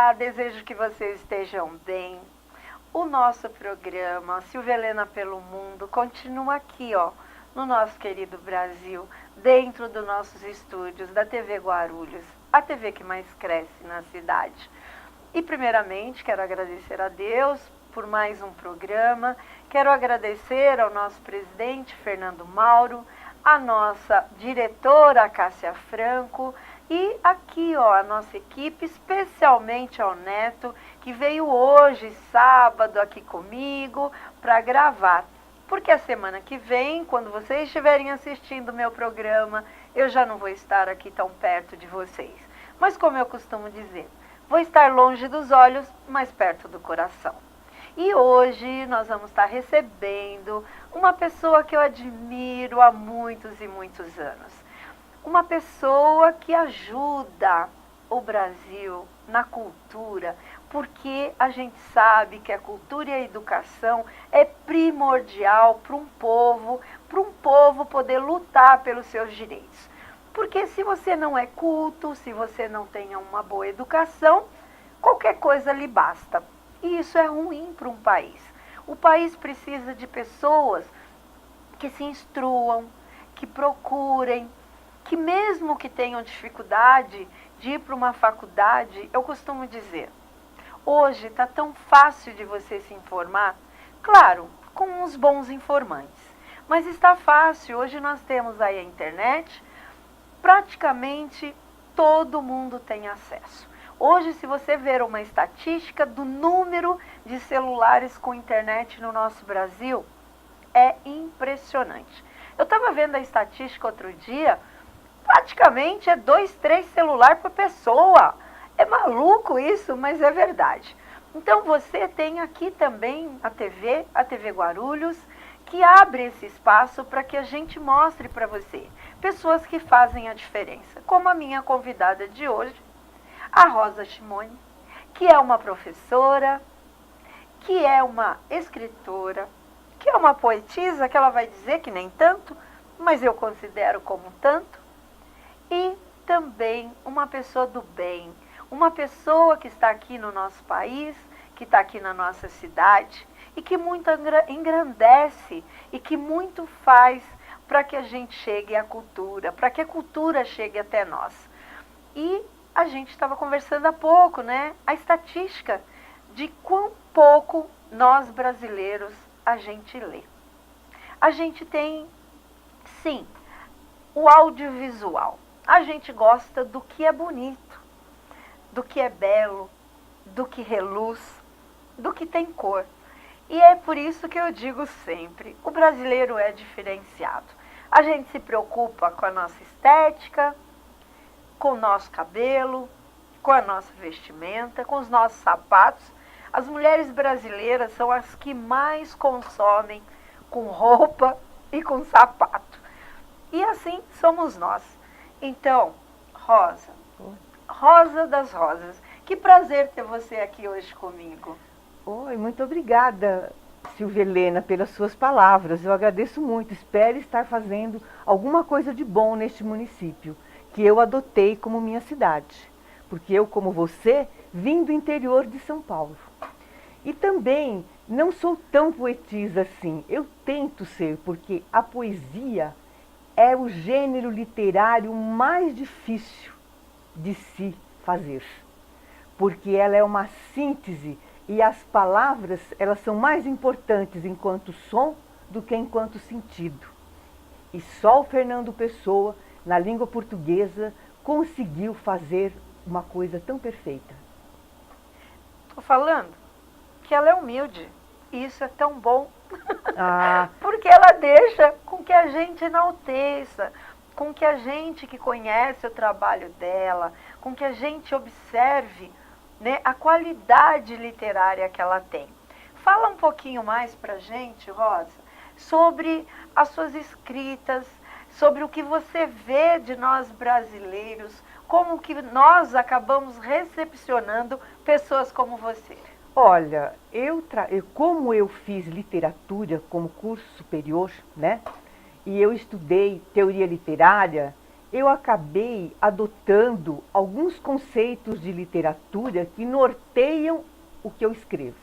Olá, desejo que vocês estejam bem. O nosso programa Silvia Helena pelo Mundo continua aqui, ó, no nosso querido Brasil, dentro dos nossos estúdios da TV Guarulhos, a TV que mais cresce na cidade. E primeiramente quero agradecer a Deus por mais um programa, quero agradecer ao nosso presidente Fernando Mauro, a nossa diretora Cássia Franco e aqui, ó, a nossa equipe, especialmente ao Neto, que veio hoje, sábado, aqui comigo para gravar. Porque a semana que vem, quando vocês estiverem assistindo o meu programa, eu já não vou estar aqui tão perto de vocês. Mas como eu costumo dizer, vou estar longe dos olhos, mas perto do coração. E hoje nós vamos estar recebendo uma pessoa que eu admiro há muitos e muitos anos. Uma pessoa que ajuda o Brasil na cultura, porque a gente sabe que a cultura e a educação é primordial para um povo poder lutar pelos seus direitos. Porque se você não é culto, se você não tem uma boa educação, qualquer coisa lhe basta. E isso é ruim para um país. O país precisa de pessoas que se instruam, que procurem, que mesmo que tenham dificuldade de ir para uma faculdade, eu costumo dizer, hoje está tão fácil de você se informar, claro, com uns bons informantes, mas está fácil, hoje nós temos aí a internet, praticamente todo mundo tem acesso. Hoje, se você ver uma estatística do número de celulares com internet no nosso Brasil, é impressionante. Eu estava vendo a estatística outro dia, praticamente é 2, 3 celulares por pessoa. É maluco isso, mas é verdade. Então você tem aqui também a TV Guarulhos, que abre esse espaço para que a gente mostre para você pessoas que fazem a diferença, como a minha convidada de hoje, a Rosa Shimoni, que é uma professora, que é uma escritora, que é uma poetisa, que ela vai dizer que nem tanto, mas eu considero como tanto, e também uma pessoa do bem, uma pessoa que está aqui no nosso país, que está aqui na nossa cidade, e que muito engrandece, e que muito faz para que a gente chegue à cultura, para que a cultura chegue até nós. E a gente estava conversando há pouco, né? A estatística de quão pouco nós brasileiros a gente lê. A gente tem, sim, o audiovisual. A gente gosta do que é bonito, do que é belo, do que reluz, do que tem cor. E é por isso que eu digo sempre, o brasileiro é diferenciado. A gente se preocupa com a nossa estética, com o nosso cabelo, com a nossa vestimenta, com os nossos sapatos. As mulheres brasileiras são as que mais consomem com roupa e com sapato. E assim somos nós. Então, Rosa, Rosa das Rosas, que prazer ter você aqui hoje comigo. Oi, muito obrigada, Silvia Helena, pelas suas palavras. Eu agradeço muito. Espero estar fazendo alguma coisa de bom neste município, que eu adotei como minha cidade. Porque eu, como você, vim do interior de São Paulo. E também não sou tão poetisa assim. Eu tento ser, porque a poesia é o gênero literário mais difícil de se fazer. Porque ela é uma síntese e as palavras, elas são mais importantes enquanto som do que enquanto sentido. E só o Fernando Pessoa, na língua portuguesa, conseguiu fazer uma coisa tão perfeita. Estou falando que ela é humilde. E isso é tão bom. Porque ela deixa com que a gente enalteça, com que a gente que conhece o trabalho dela, com que a gente observe, né, a qualidade literária que ela tem. Fala um pouquinho mais para a gente, Rosa, sobre as suas escritas, sobre o que você vê de nós brasileiros, como que nós acabamos recepcionando pessoas como você. Olha, como eu fiz literatura como curso superior, né? E eu estudei teoria literária, eu acabei adotando alguns conceitos de literatura que norteiam o que eu escrevo.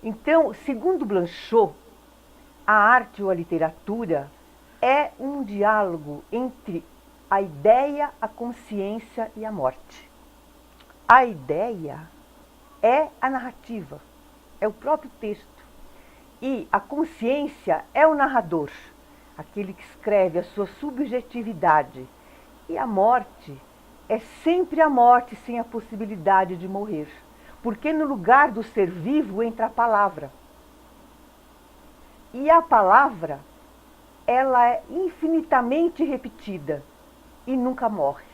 Então, segundo Blanchot, a arte ou a literatura é um diálogo entre a ideia, a consciência e a morte. A ideia é a narrativa, é o próprio texto. E a consciência é o narrador, aquele que escreve a sua subjetividade. E a morte é sempre a morte sem a possibilidade de morrer. Porque no lugar do ser vivo entra a palavra. E a palavra, ela é infinitamente repetida e nunca morre.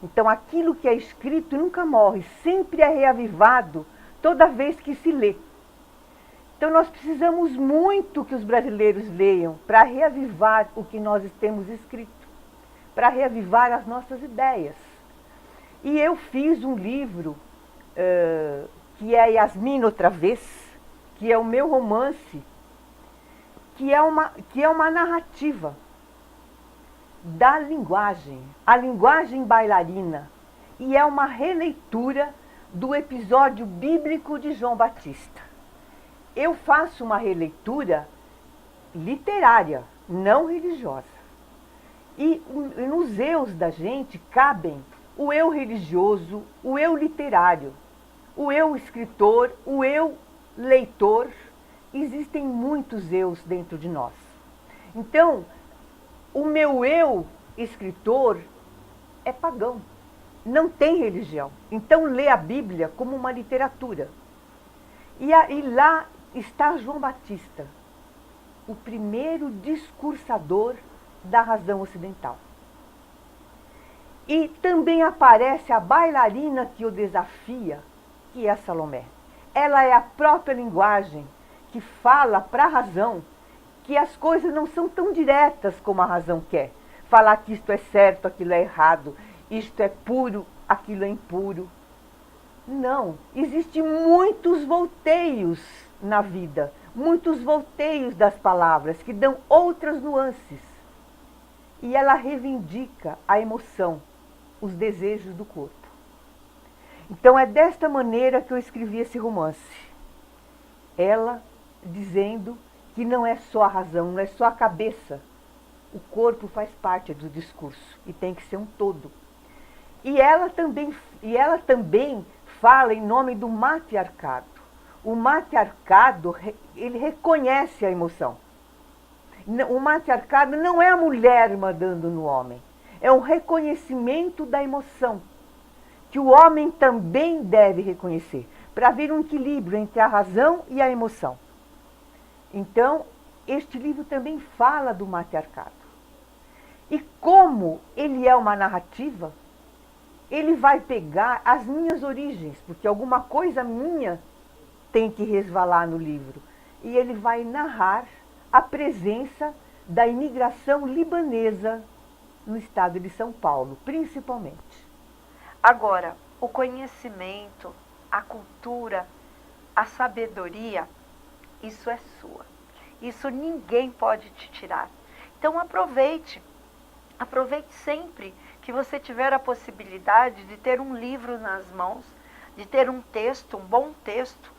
Então aquilo que é escrito nunca morre, sempre é reavivado toda vez que se lê. Então nós precisamos muito que os brasileiros leiam para reavivar o que nós temos escrito, para reavivar as nossas ideias. E eu fiz um livro que é Yasmin Outra Vez, que é o meu romance, que é uma narrativa da linguagem, a linguagem bailarina, e é uma releitura do episódio bíblico de João Batista. Eu faço uma releitura literária, não religiosa. E nos eus da gente cabem o eu religioso, o eu literário, o eu escritor, o eu leitor. Existem muitos eus dentro de nós. Então, o meu eu escritor é pagão, não tem religião. Então, lê a Bíblia como uma literatura. E lá está João Batista, o primeiro discursador da razão ocidental. E também aparece a bailarina que o desafia, que é Salomé. Ela é a própria linguagem que fala para a razão que as coisas não são tão diretas como a razão quer. Falar que isto é certo, aquilo é errado, isto é puro, aquilo é impuro. Não, existem muitos volteios na vida, muitos volteios das palavras que dão outras nuances. E ela reivindica a emoção, os desejos do corpo. Então é desta maneira que eu escrevi esse romance. Ela dizendo que não é só a razão, não é só a cabeça. O corpo faz parte do discurso e tem que ser um todo. E ela também fala em nome do matriarcado. O matriarcado, ele reconhece a emoção. O matriarcado não é a mulher mandando no homem. É um reconhecimento da emoção, que o homem também deve reconhecer, para haver um equilíbrio entre a razão e a emoção. Então, este livro também fala do matriarcado. E como ele é uma narrativa, ele vai pegar as minhas origens, porque alguma coisa minha tem que resvalar no livro. E ele vai narrar a presença da imigração libanesa no estado de São Paulo, principalmente. Agora, o conhecimento, a cultura, a sabedoria, isso é sua. Isso ninguém pode te tirar. Então aproveite sempre que você tiver a possibilidade de ter um livro nas mãos, de ter um texto, um bom texto,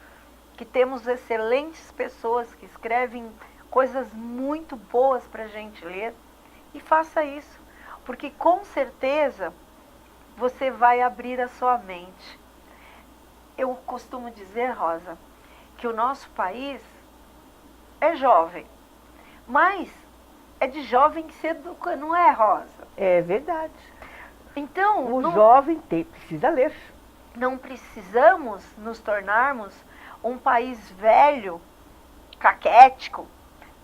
que temos excelentes pessoas que escrevem coisas muito boas para a gente ler, e faça isso, porque com certeza você vai abrir a sua mente. Eu costumo dizer, Rosa, que o nosso país é jovem, mas é de jovem que se educa, não é, Rosa? É verdade. Então, o jovem precisa ler. Não precisamos nos tornarmos um país velho, caquético,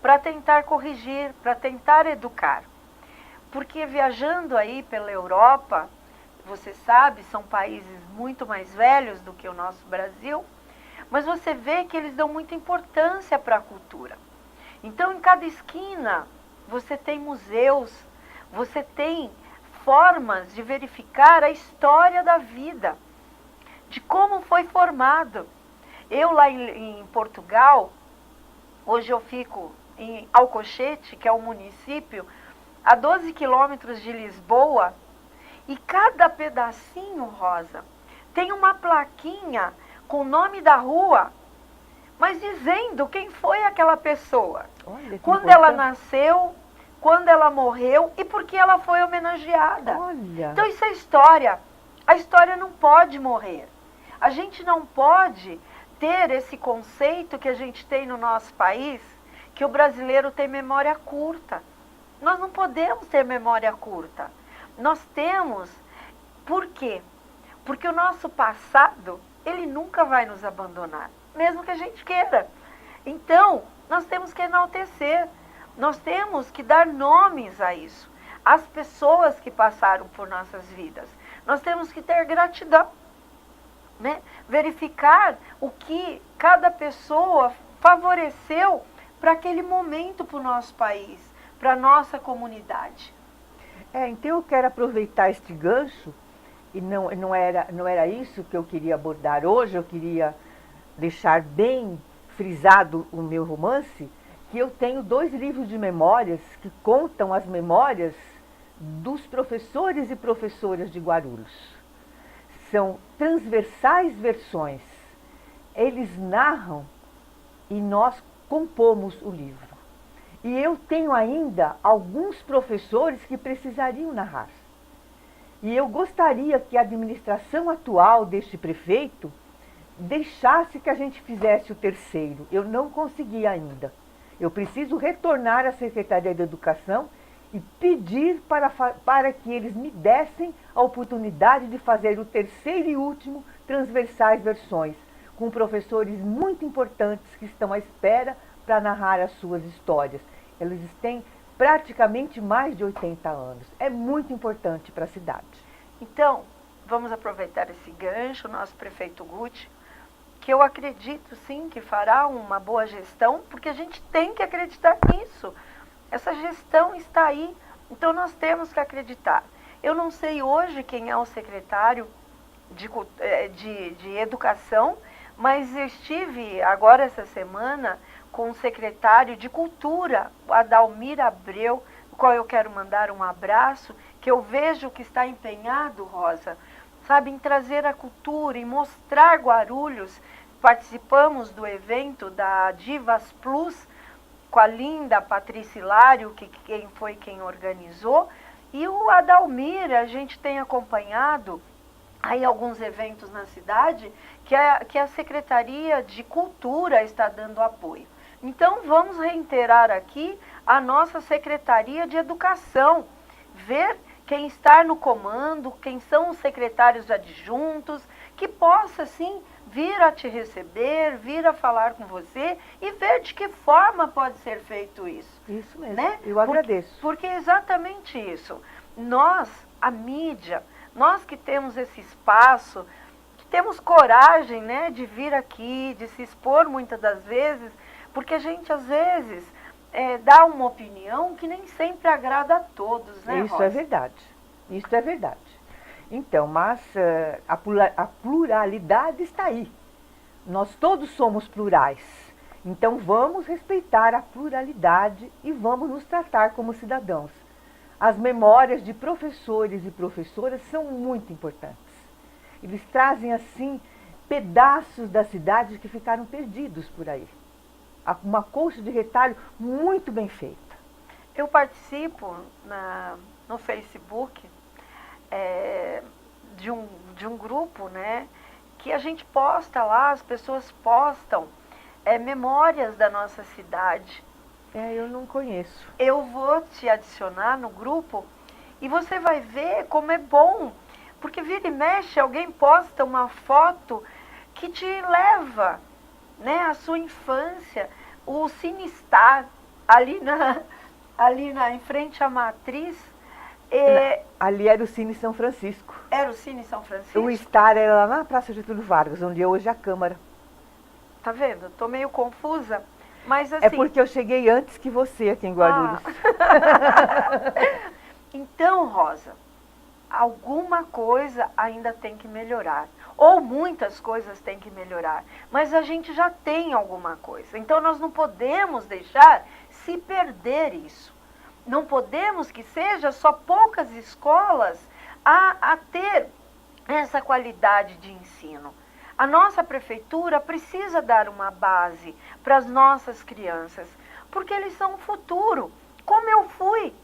para tentar corrigir, para tentar educar. Porque viajando aí pela Europa, você sabe, são países muito mais velhos do que o nosso Brasil, mas você vê que eles dão muita importância para a cultura. Então, em cada esquina, você tem museus, você tem formas de verificar a história da vida, de como foi formado. Eu lá em Portugal, hoje eu fico em Alcochete, que é um município a 12 quilômetros de Lisboa, e cada pedacinho, Rosa, tem uma plaquinha com o nome da rua, mas dizendo quem foi aquela pessoa. Olha, quando ela nasceu, quando ela morreu e por que ela foi homenageada. Olha. Então isso é história. A história não pode morrer. A gente não pode ter esse conceito que a gente tem no nosso país, que o brasileiro tem memória curta. Nós não podemos ter memória curta. Nós temos. Por quê? Porque o nosso passado, ele nunca vai nos abandonar, mesmo que a gente queira. Então, nós temos que enaltecer, nós temos que dar nomes a isso, às pessoas que passaram por nossas vidas. Nós temos que ter gratidão, né? Verificar o que cada pessoa favoreceu para aquele momento para o nosso país, para a nossa comunidade. Então eu quero aproveitar este gancho, e não era isso que eu queria abordar hoje, eu queria deixar bem frisado o meu romance, que eu tenho 2 livros de memórias que contam as memórias dos professores e professoras de Guarulhos. São transversais versões. Eles narram e nós compomos o livro. E eu tenho ainda alguns professores que precisariam narrar. E eu gostaria que a administração atual deste prefeito deixasse que a gente fizesse o terceiro. Eu não consegui ainda. Eu preciso retornar à Secretaria de Educação e pedir para que eles me dessem a oportunidade de fazer o terceiro e último transversais versões, com professores muito importantes que estão à espera para narrar as suas histórias. Eles têm praticamente mais de 80 anos. É muito importante para a cidade. Então, vamos aproveitar esse gancho, nosso prefeito Guti, que eu acredito sim que fará uma boa gestão, porque a gente tem que acreditar nisso. Essa gestão está aí, então nós temos que acreditar. Eu não sei hoje quem é o secretário de Educação, mas eu estive agora essa semana com o secretário de Cultura, o Adalmir Abreu, o qual eu quero mandar um abraço, que eu vejo que está empenhado, Rosa, sabe, em trazer a cultura, em mostrar Guarulhos. Participamos do evento da Divas Plus, com a linda Patrícia Hilário, quem foi quem organizou, e o Adalmir, a gente tem acompanhado aí alguns eventos na cidade, que a Secretaria de Cultura está dando apoio. Então, vamos reiterar aqui a nossa Secretaria de Educação, ver quem está no comando, quem são os secretários adjuntos, que possa, sim, vir a te receber, vir a falar com você e ver de que forma pode ser feito isso. Isso mesmo, né? Eu agradeço. Porque é exatamente isso. Nós, a mídia, nós que temos esse espaço, que temos coragem, né, de vir aqui, de se expor muitas das vezes, porque a gente, às vezes, dá uma opinião que nem sempre agrada a todos, né, Isso Rosa? é verdade. Isso é verdade. Então, mas a pluralidade está aí. Nós todos somos plurais. Então, vamos respeitar a pluralidade e vamos nos tratar como cidadãos. As memórias de professores e professoras são muito importantes. Eles trazem, assim, pedaços da cidade que ficaram perdidos por aí. Uma colcha de retalho muito bem feita. Eu participo no Facebook de um grupo, né, que a gente posta lá, as pessoas postam memórias da nossa cidade. Eu não conheço. Eu vou te adicionar no grupo e você vai ver como é bom, porque vira e mexe alguém posta uma foto que te leva, né, à sua infância. O Cinestar, em frente à Matriz. Ali era o Cine São Francisco. Era o Cine São Francisco? O Star era lá na Praça Getúlio Vargas, onde é hoje a Câmara. Tá vendo? Estou meio confusa, mas assim... É porque eu cheguei antes que você aqui em Guarulhos. Então, Rosa, alguma coisa ainda tem que melhorar. Ou muitas coisas têm que melhorar. Mas a gente já tem alguma coisa. Então, nós não podemos deixar se perder isso. Não podemos que seja só poucas escolas a ter essa qualidade de ensino. A nossa prefeitura precisa dar uma base para as nossas crianças, porque eles são o futuro. Como eu fui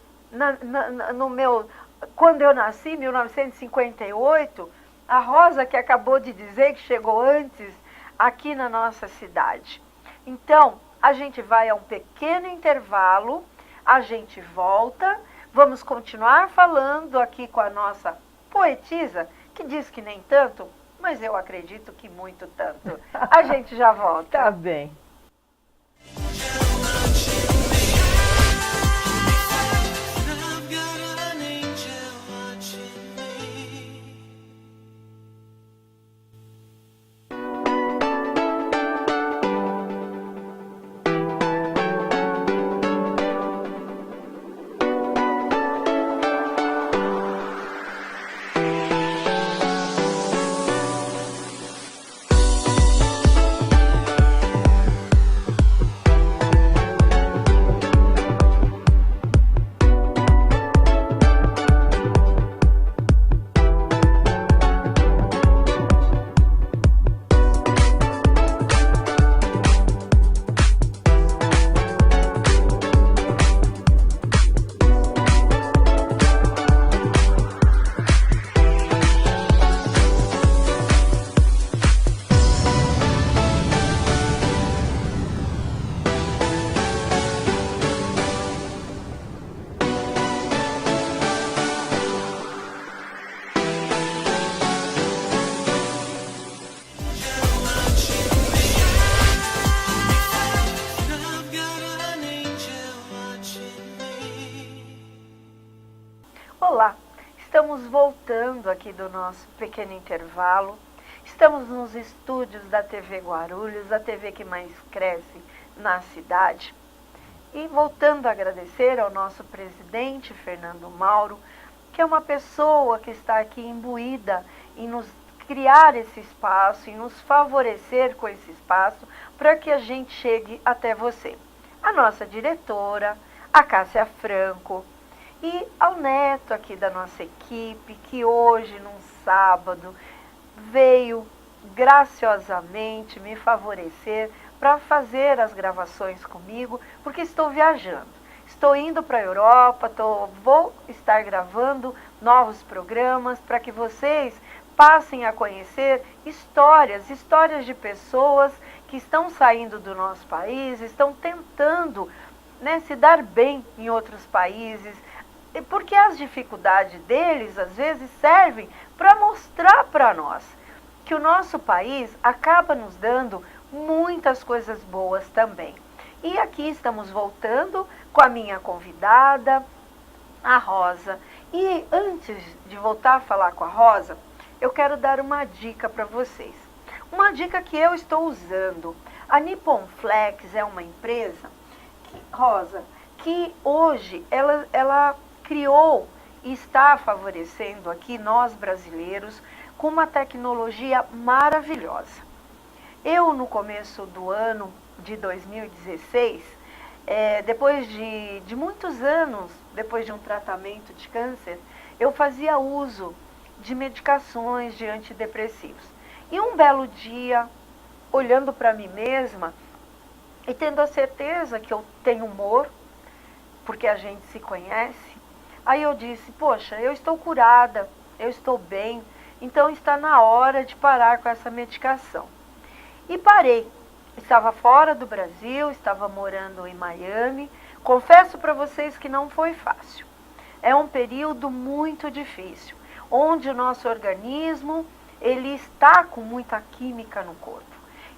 quando eu nasci, em 1958, a Rosa que acabou de dizer que chegou antes aqui na nossa cidade. Então, a gente vai a um pequeno intervalo, a gente volta, vamos continuar falando aqui com a nossa poetisa, que diz que nem tanto, mas eu acredito que muito tanto. A gente já volta. Tá bem. Olá, estamos voltando aqui do nosso pequeno intervalo. Estamos nos estúdios da TV Guarulhos, a TV que mais cresce na cidade. E voltando a agradecer ao nosso presidente, Fernando Mauro, que é uma pessoa que está aqui imbuída em nos criar esse espaço, em nos favorecer com esse espaço, para que a gente chegue até você. A nossa diretora, a Cássia Franco, e ao Neto aqui da nossa equipe, que hoje, num sábado, veio graciosamente me favorecer para fazer as gravações comigo, porque estou viajando. Estou indo para a Europa, vou estar gravando novos programas para que vocês passem a conhecer histórias de pessoas que estão saindo do nosso país, estão tentando, né, se dar bem em outros países, porque as dificuldades deles, às vezes, servem para mostrar para nós que o nosso país acaba nos dando muitas coisas boas também. E aqui estamos voltando com a minha convidada, a Rosa. E antes de voltar a falar com a Rosa, eu quero dar uma dica para vocês. Uma dica que eu estou usando. A Nippon Flex é uma empresa, Rosa, que hoje ela criou e está favorecendo aqui nós brasileiros com uma tecnologia maravilhosa. Eu, no começo do ano de 2016, depois de muitos anos, depois de um tratamento de câncer, eu fazia uso de medicações de antidepressivos. E um belo dia, olhando para mim mesma e tendo a certeza que eu tenho humor, porque a gente se conhece, aí eu disse, poxa, eu estou curada, eu estou bem, então está na hora de parar com essa medicação. E parei. Estava fora do Brasil, estava morando em Miami. Confesso para vocês que não foi fácil. É um período muito difícil, onde o nosso organismo ele está com muita química no corpo.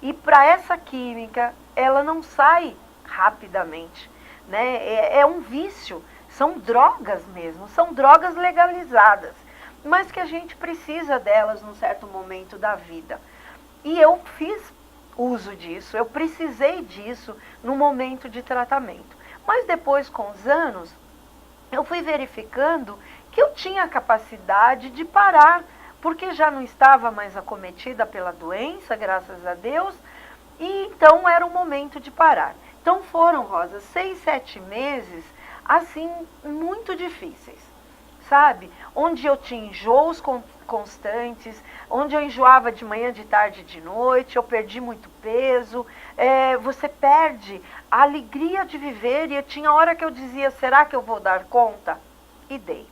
E para essa química, ela não sai rapidamente, né? É um vício. São drogas mesmo, são drogas legalizadas, mas que a gente precisa delas num certo momento da vida. E eu fiz uso disso, eu precisei disso no momento de tratamento. Mas depois, com os anos, eu fui verificando que eu tinha a capacidade de parar, porque já não estava mais acometida pela doença, graças a Deus, e então era o momento de parar. Então foram, Rosa, 6, 7 meses assim, muito difíceis, sabe? Onde eu tinha enjoos constantes, onde eu enjoava de manhã, de tarde, de noite, eu perdi muito peso, você perde a alegria de viver, e tinha hora que eu dizia, será que eu vou dar conta? E dei.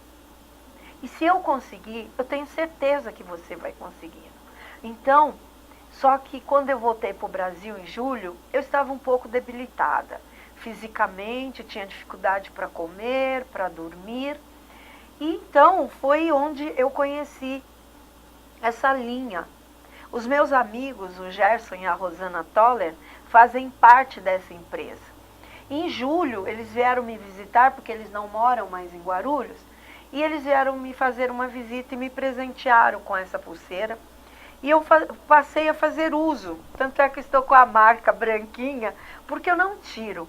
E se eu conseguir, eu tenho certeza que você vai conseguir. Então, só que quando eu voltei para o Brasil em julho, eu estava um pouco debilitada. Fisicamente, tinha dificuldade para comer, para dormir. E então foi onde eu conheci essa linha. Os meus amigos, o Gerson e a Rosana Toller, fazem parte dessa empresa. Em julho, eles vieram me visitar, porque eles não moram mais em Guarulhos, e eles vieram me fazer uma visita e me presentearam com essa pulseira. E eu passei a fazer uso, tanto é que estou com a marca branquinha, porque eu não tiro.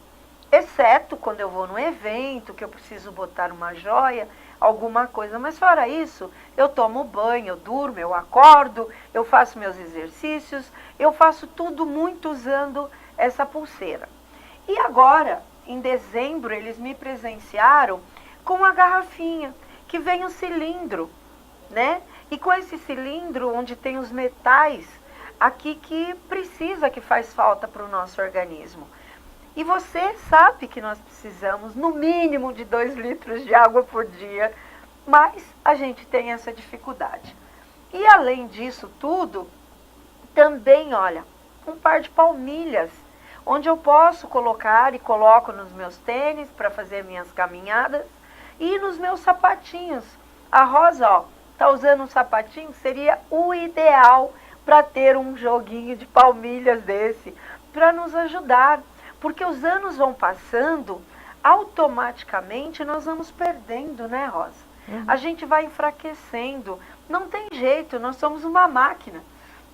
Exceto quando eu vou num evento, que eu preciso botar uma joia, alguma coisa. Mas fora isso, eu tomo banho, eu durmo, eu acordo, eu faço meus exercícios, eu faço tudo muito usando essa pulseira. E agora, em dezembro, eles me presentearam com a garrafinha, que vem um cilindro, né? E com esse cilindro, onde tem os metais, aqui que precisa, que faz falta para o nosso organismo. E você sabe que nós precisamos, no mínimo, de 2 litros de água por dia, mas a gente tem essa dificuldade. E além disso tudo, também, olha, um par de palmilhas, onde eu posso colocar e coloco nos meus tênis para fazer minhas caminhadas e nos meus sapatinhos. A Rosa, ó, tá usando um sapatinho, seria o ideal para ter um joguinho de palmilhas desse, para nos ajudar. Porque os anos vão passando, automaticamente nós vamos perdendo, né, Rosa? A gente vai enfraquecendo. Não tem jeito, nós somos uma máquina.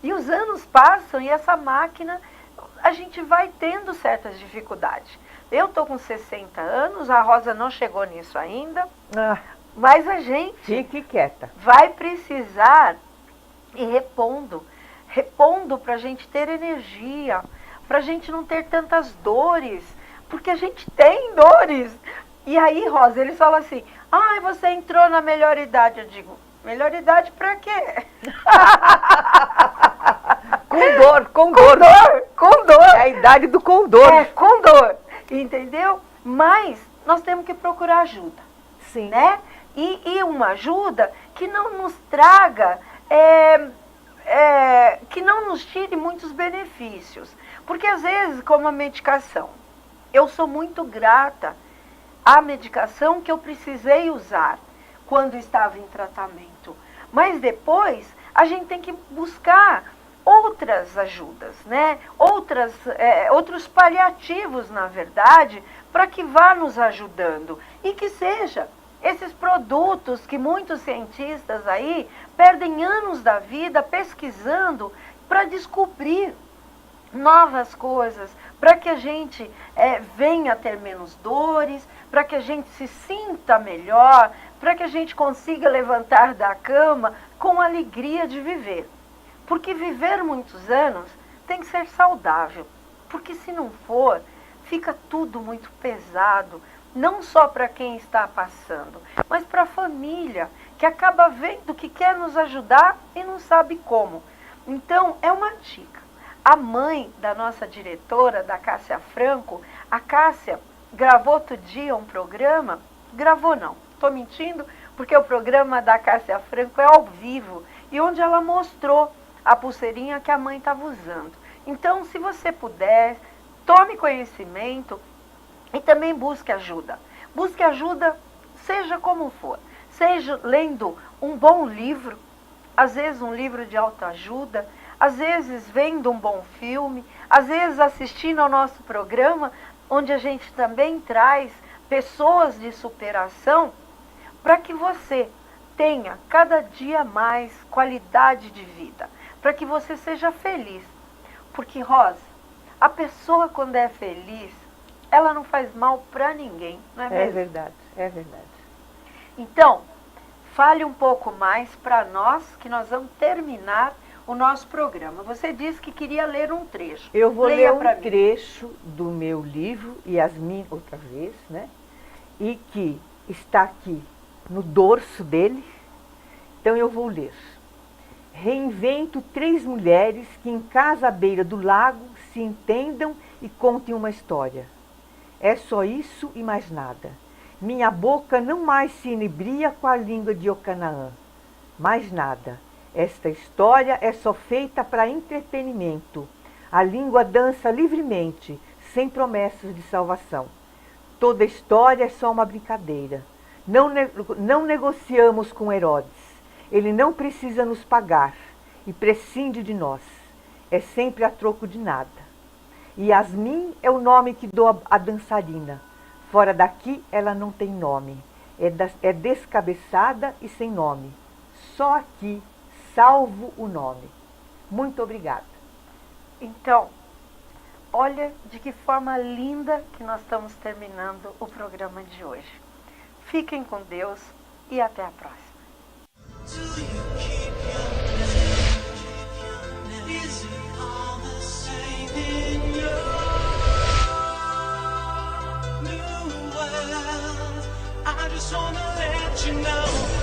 E os anos passam e essa máquina, a gente vai tendo certas dificuldades. Eu estou com 60 anos, a Rosa não chegou nisso ainda, mas a gente Fique quieta. vai precisar ir repondo para a gente ter energia, para a gente não ter tantas dores, porque a gente tem dores. E aí, Rosa, eles falam assim, você entrou na melhor idade. Eu digo, melhor idade para quê? Com dor, com dor. Com dor. É a idade do condor. É, com dor, entendeu? Mas nós temos que procurar ajuda. Sim. Né? E uma ajuda que não nos traga, que não nos tire muitos benefícios. Porque às vezes, como a medicação, eu sou muito grata à medicação que eu precisei usar quando estava em tratamento. Mas depois, a gente tem que buscar outras ajudas, né? Outros paliativos, na verdade, para que vá nos ajudando. E que seja esses produtos que muitos cientistas aí perdem anos da vida pesquisando para descobrir novas coisas, para que a gente venha a ter menos dores, para que a gente se sinta melhor, para que a gente consiga levantar da cama com alegria de viver. Porque viver muitos anos tem que ser saudável, porque se não for, fica tudo muito pesado, não só para quem está passando, mas para a família, que acaba vendo que quer nos ajudar e não sabe como. Então, é uma dica. A mãe da nossa diretora, da Cássia Franco, a Cássia gravou outro dia um programa, gravou não, estou mentindo, porque o programa da Cássia Franco é ao vivo, e onde ela mostrou a pulseirinha que a mãe estava usando. Então, se você puder, tome conhecimento e também busque ajuda. Busque ajuda, seja como for, seja lendo um bom livro, às vezes um livro de autoajuda, às vezes vendo um bom filme, às vezes assistindo ao nosso programa, onde a gente também traz pessoas de superação, para que você tenha cada dia mais qualidade de vida, para que você seja feliz. Porque, Rosa, a pessoa quando é feliz, ela não faz mal para ninguém, não é mesmo? É verdade, é verdade. Então, fale um pouco mais para nós, que nós vamos terminar o nosso programa. Você disse que queria ler um trecho. Eu vou Leia ler pra um mim. trecho do meu livro, Yasmin, outra vez, né? e que está aqui no dorso dele. Então eu vou ler. Reinvento 3 mulheres que em casa à beira do lago se entendam e contem uma história. É só isso e mais nada. Minha boca não mais se inebria com a língua de Ocanaã. Mais nada. Esta história é só feita para entretenimento. A língua dança livremente, sem promessas de salvação. Toda história é só uma brincadeira. Não negociamos com Herodes. Ele não precisa nos pagar e prescinde de nós. É sempre a troco de nada. Yasmin é o nome que dou à dançarina. Fora daqui ela não tem nome. É descabeçada e sem nome. Só aqui, salvo o nome. Muito obrigada. Então, olha de que forma linda que nós estamos terminando o programa de hoje. Fiquem com Deus e até a próxima. I just wanna let you know